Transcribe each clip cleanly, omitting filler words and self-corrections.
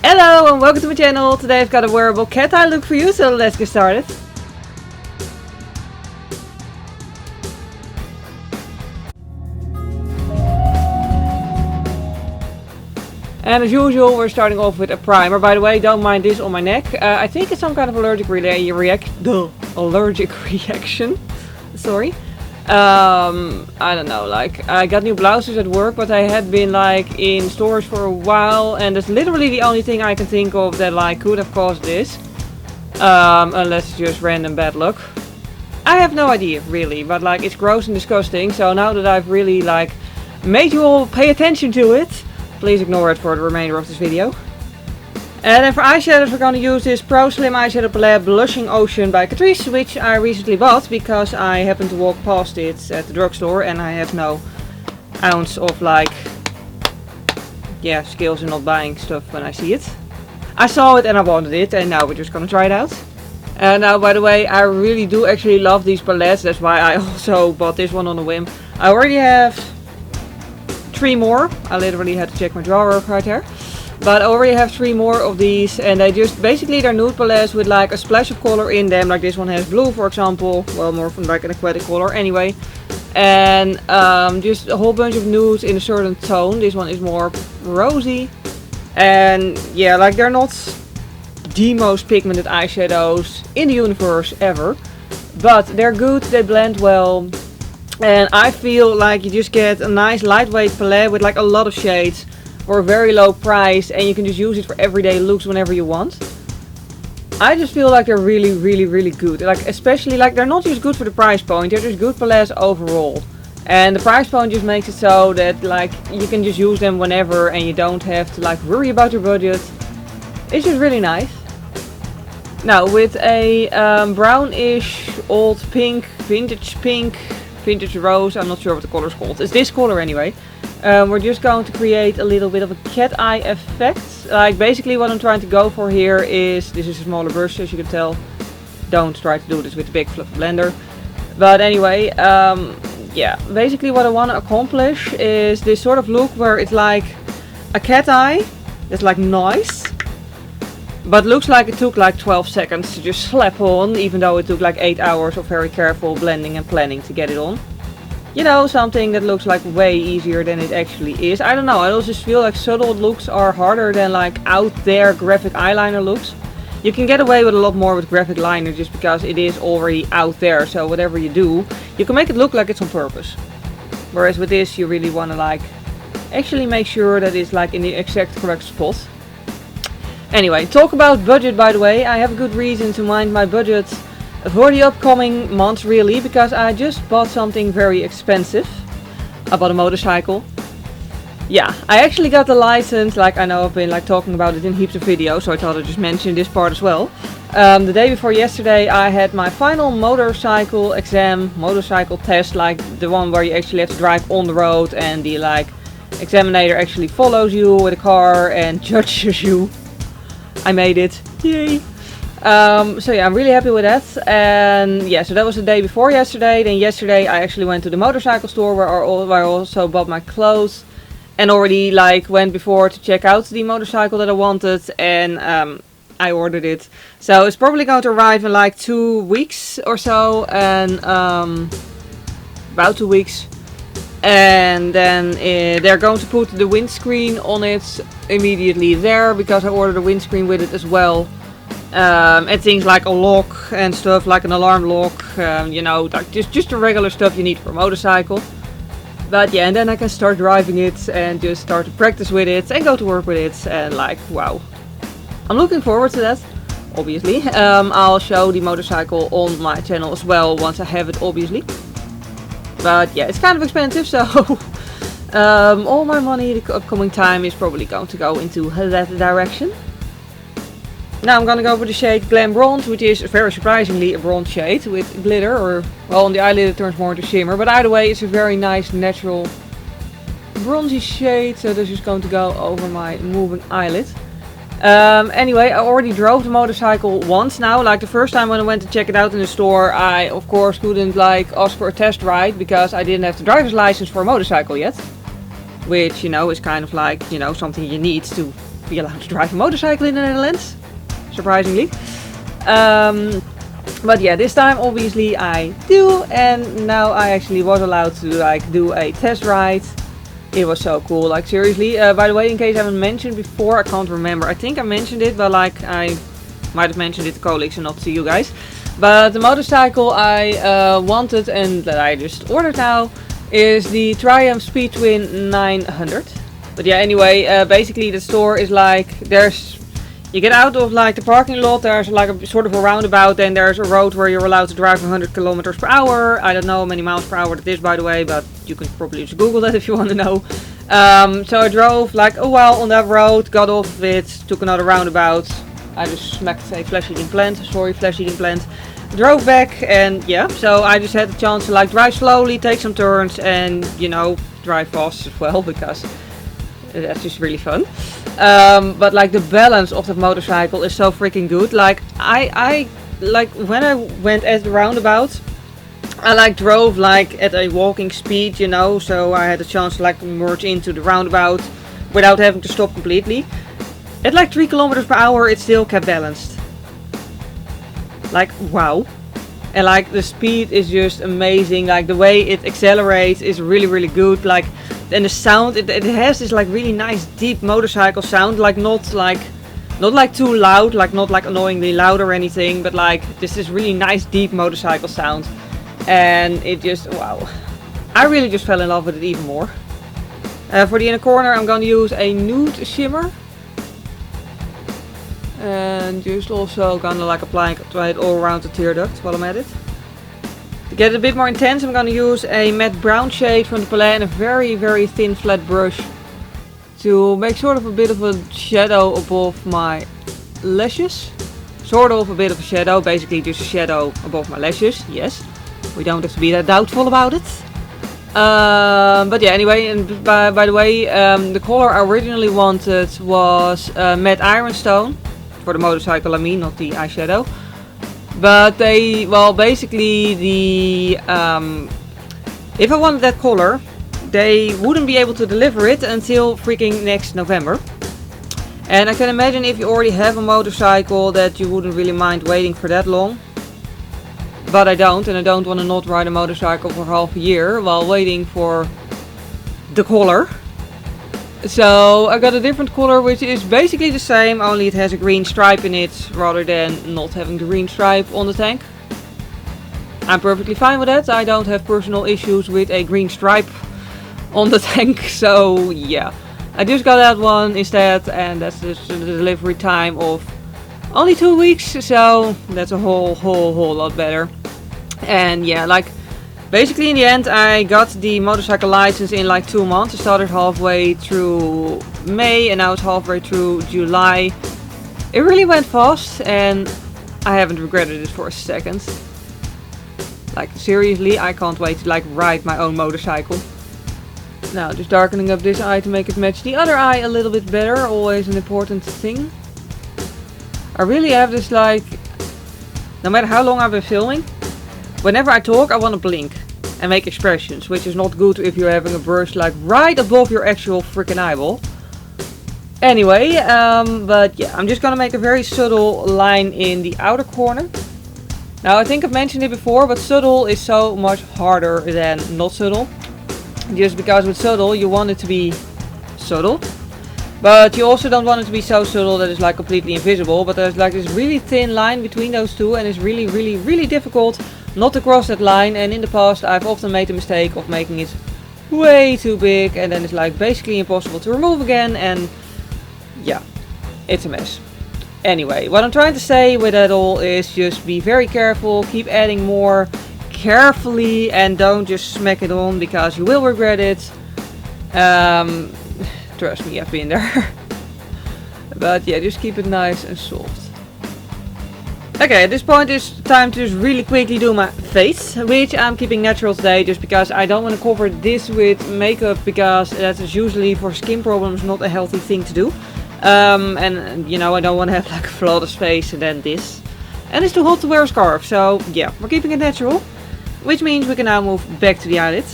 Hello and welcome to my channel. Today I've got a wearable cat eye look for you, so let's get started. And as usual, we're starting off with a primer. By the way, don't mind this on my neck. I think it's some kind of allergic reaction. Sorry. I don't know, like I got new blouses at work, but I had been like in stores for a while, and that's literally the only thing I can think of that like could have caused this. Unless it's just random bad luck. I have no idea really, but like it's gross and disgusting. So now that I've really like made you all pay attention to it, please ignore it for the remainder of this video. And then for eyeshadows we're going to use this Pro Slim eyeshadow palette Blushing Ocean by Catrice, which I recently bought because I happened to walk past it at the drugstore and I have no ounce of like, yeah, skills in not buying stuff when I see it. I saw it and I wanted it, and now we're just going to try it out. And now, by the way, I really do actually love these palettes, that's why I also bought this one on a whim. I already have 3 more, I literally had to check my drawer right there. But I already have 3 more of these, and they just basically they're nude palettes with like a splash of color in them. Like this one has blue, for example, well, more from like an aquatic color anyway. And just a whole bunch of nudes in a certain tone. This one is more rosy, and yeah, like they're not the most pigmented eyeshadows in the universe ever, but they're good, they blend well, and I feel like you just get a nice lightweight palette with like a lot of shades for a very low price, and you can just use it for everyday looks whenever you want. I just feel like they're really good. Like especially like they're not just good for the price point, they're just good palettes overall. And the price point just makes it so that like you can just use them whenever and you don't have to like worry about your budget. It's just really nice. Now with a brownish old pink, vintage rose, I'm not sure what the color is called. It's this color anyway. We're just going to create a little bit of a cat eye effect. Like basically what I'm trying to go for here is, this is a smaller brush as you can tell. Don't try to do this with the big fluffy blender. But anyway, yeah, basically what I want to accomplish is this sort of look where it's like a cat eye that's like nice, but looks like it took like 12 seconds to just slap on, even though it took like 8 hours of very careful blending and planning to get it on. You know, something that looks like way easier than it actually is. I don't know, I also just feel like subtle looks are harder than like out there graphic eyeliner looks. You can get away with a lot more with graphic liner just because it is already out there, so whatever you do, you can make it look like it's on purpose. Whereas with this you really want to like actually make sure that it's like in the exact correct spot. Anyway, talk about budget, by the way. I have a good reason to mind my budget for the upcoming months really, because I just bought something very expensive. I bought a motorcycle. Yeah, I actually got the license, like I know I've been like talking about it in heaps of videos, so I thought I'd just mention this part as well. The day before yesterday I had my final motorcycle exam, motorcycle test, like the one where you actually have to drive on the road and the like examiner actually follows you with a car and judges you. I made it, yay! So yeah, I'm really happy with that. And yeah, so that was the day before yesterday. Then yesterday I actually went to the motorcycle store where I also bought my clothes, and already like went before to check out the motorcycle that I wanted, and I ordered it. So it's probably going to arrive in like 2 weeks or so, and about 2 weeks. And then they're going to put the windscreen on it immediately there, because I ordered a windscreen with it as well. And things like a lock and stuff, like an alarm lock, you know, like just the regular stuff you need for a motorcycle. But yeah, and then I can start driving it and just start to practice with it and go to work with it, and like, wow. I'm looking forward to that, obviously. I'll show the motorcycle on my channel as well once I have it, obviously. But yeah, it's kind of expensive, so all my money the upcoming time is probably going to go into that direction. Now I'm gonna go for the shade Glam Bronze, which is very surprisingly a bronze shade with glitter, or well, on the eyelid it turns more into shimmer, but either way it's a very nice natural bronzy shade, so this is going to go over my moving eyelid. Anyway, I already drove the motorcycle once now. Like the first time when I went to check it out in the store, I of course couldn't like ask for a test ride because I didn't have the driver's license for a motorcycle yet. Which, you know, is kind of like, you know, something you need to be allowed to drive a motorcycle in the Netherlands, surprisingly. But yeah, this time obviously I do, and now I actually was allowed to like do a test ride. It was so cool, like seriously. By the way, in case I haven't mentioned before, I can't remember. I think I mentioned it, but like I might have mentioned it to colleagues and not to you guys. But the motorcycle I wanted and that I just ordered now is the Triumph Speed Twin 900. But yeah, anyway, basically the store is like, you get out of like the parking lot, there's like a sort of a roundabout, then there's a road where you're allowed to drive 100 kilometers per hour. I don't know how many miles per hour that is, by the way, but you can probably just Google that if you want to know. So I drove like a while on that road, got off of it, took another roundabout. I just smacked a flash eating plant, drove back, and yeah, so I just had the chance to like drive slowly, take some turns, and you know, drive fast as well, because that's just really fun. But like the balance of the motorcycle is so freaking good. Like I like when I went at the roundabout, I like drove like at a walking speed, you know, so I had a chance to like merge into the roundabout without having to stop completely. At like 3 kilometers per hour it still kept balanced. Like wow. And like the speed is just amazing. Like the way it accelerates is really, really good. Like, and the sound, it has this like really nice deep motorcycle sound. Like not like too loud, like not like annoyingly loud or anything, but like this is really nice deep motorcycle sound. And it just, wow. I really just fell in love with it even more. For the inner corner I'm gonna use a nude shimmer. And just also gonna like apply it all around the tear duct while I'm at it. To get it a bit more intense, I'm gonna use a matte brown shade from the palette and a very, very thin flat brush to make sort of a bit of a shadow above my lashes. Sort of a bit of a shadow, basically just a shadow above my lashes, yes. We don't have to be that doubtful about it. But yeah, anyway, and by the way, the color I originally wanted was matte ironstone. For the motorcycle I mean, not the eyeshadow. But they, well basically the, if I wanted that color, they wouldn't be able to deliver it until freaking next November. And I can imagine if you already have a motorcycle that you wouldn't really mind waiting for that long. But I don't, and I don't want to not ride a motorcycle for half a year while waiting for the color. So I got a different color which is basically the same, only it has a green stripe in it rather than not having the green stripe on the tank. I'm perfectly fine with that. I don't have personal issues with a green stripe on the tank, so yeah. I just got that one instead, and that's just the delivery time of only 2 weeks, so that's a whole lot better. And yeah, like basically in the end I got the motorcycle license in like 2 months. I started halfway through May and now it's halfway through July. It really went fast and I haven't regretted it for a second. Like seriously, I can't wait to like ride my own motorcycle. Now just darkening up this eye to make it match the other eye a little bit better, always an important thing. I really have this like, no matter how long I've been filming, whenever I talk I want to blink and make expressions, which is not good if you're having a brush like right above your actual freaking eyeball. Anyway, but yeah, I'm just gonna make a very subtle line in the outer corner. Now I think I've mentioned it before, but subtle is so much harder than not subtle. Just because with subtle you want it to be subtle, but you also don't want it to be so subtle that it's like completely invisible. But there's like this really thin line between those two, and it's really difficult not to cross that line. And in the past I've often made the mistake of making it way too big, and then it's like basically impossible to remove again, and yeah, it's a mess. Anyway, what I'm trying to say with that all is just be very careful, keep adding more carefully, and don't just smack it on because you will regret it. Trust me, I've been there. But yeah, just keep it nice and soft. Okay, at this point it's time to just really quickly do my face, which I'm keeping natural today just because I don't want to cover this with makeup, because that is usually for skin problems not a healthy thing to do. And you know, I don't want to have like a flawless face and then this. And it's too hot to wear a scarf, so yeah, we're keeping it natural. Which means we can now move back to the eyelid.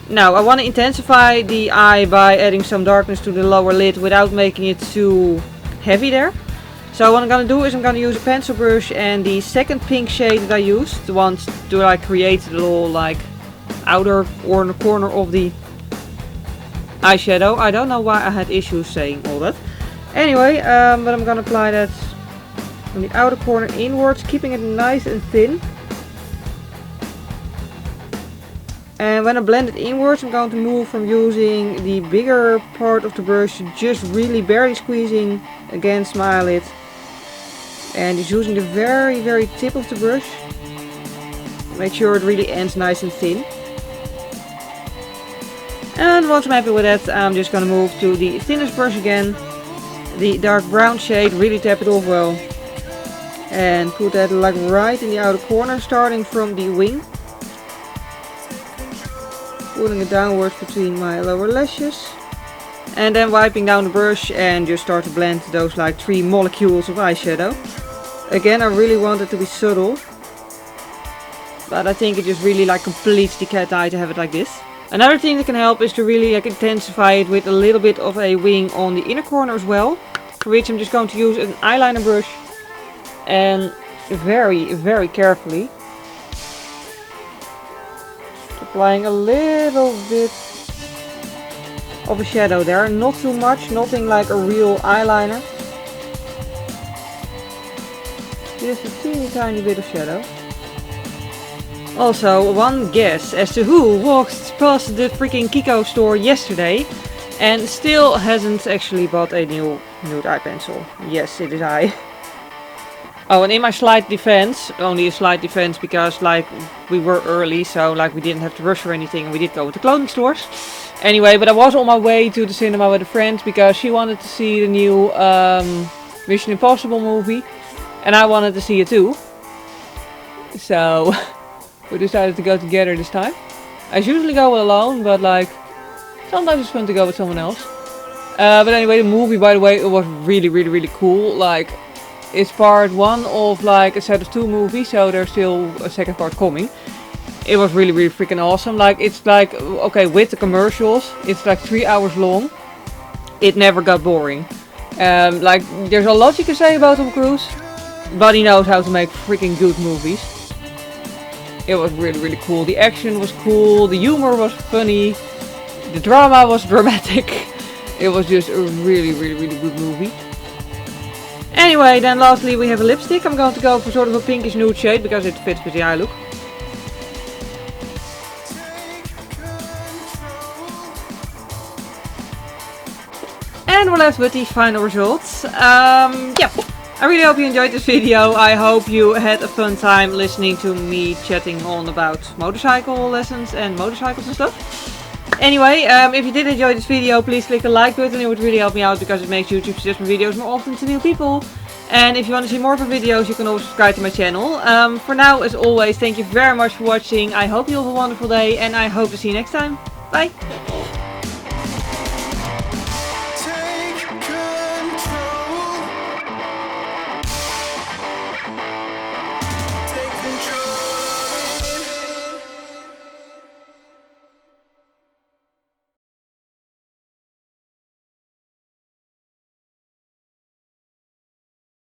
Now I want to intensify the eye by adding some darkness to the lower lid without making it too heavy there. So what I'm gonna do is I'm gonna use a pencil brush and the second pink shade that I used, the ones to like create the little like outer corner of the eyeshadow. I don't know why I had issues saying all that. Anyway, but I'm gonna apply that from the outer corner inwards, keeping it nice and thin. And when I blend it inwards, I'm going to move from using the bigger part of the brush to just really barely squeezing against my eyelid. And just using the very tip of the brush. Make sure it really ends nice and thin. And once I'm happy with that, I'm just gonna move to the thinnest brush again. The dark brown shade, really tap it off well. And put that like right in the outer corner, starting from the wing. Pulling it downwards between my lower lashes. And then wiping down the brush and just start to blend those like 3 molecules of eyeshadow. Again, I really want it to be subtle. But I think it just really like completes the cat eye to have it like this. Another thing that can help is to really like intensify it with a little bit of a wing on the inner corner as well. For which I'm just going to use an eyeliner brush. And very carefully applying a little bit of a shadow there, not too much, nothing like a real eyeliner. Just a teeny tiny bit of shadow. Also, one guess as to who walked past the freaking KIKO store yesterday and still hasn't actually bought a new nude eye pencil. Yes, it is I. Oh, and in my slight defense, only a slight defense because like we were early, so like we didn't have to rush or anything, and we did go to clothing stores. Anyway, but I was on my way to the cinema with a friend because she wanted to see the new Mission Impossible movie, and I wanted to see it too. So we decided to go together this time. I usually go alone, but like sometimes it's fun to go with someone else. But anyway, the movie, by the way, it was really cool. Like, it's part 1 of like a set of 2 movies, so there's still a second part coming. It was really freaking awesome. Like, it's like, okay, with the commercials, it's like 3 hours long. It never got boring. Like, there's a lot you can say about Tom Cruise, but he knows how to make freaking good movies. It was really cool. The action was cool, the humor was funny, the drama was dramatic. It was just a really good movie. Anyway, then lastly we have a lipstick. I'm going to go for sort of a pinkish nude shade because it fits with the eye look. And we're left with the final results. Yeah, I really hope you enjoyed this video. I hope you had a fun time listening to me chatting on about motorcycle lessons and motorcycles and stuff. Anyway, if you did enjoy this video, please click the like button. It would really help me out because it makes YouTube suggest my videos more often to new people. And if you want to see more of my videos, you can always subscribe to my channel. For now, as always, thank you very much for watching. I hope you have a wonderful day and I hope to see you next time. Bye!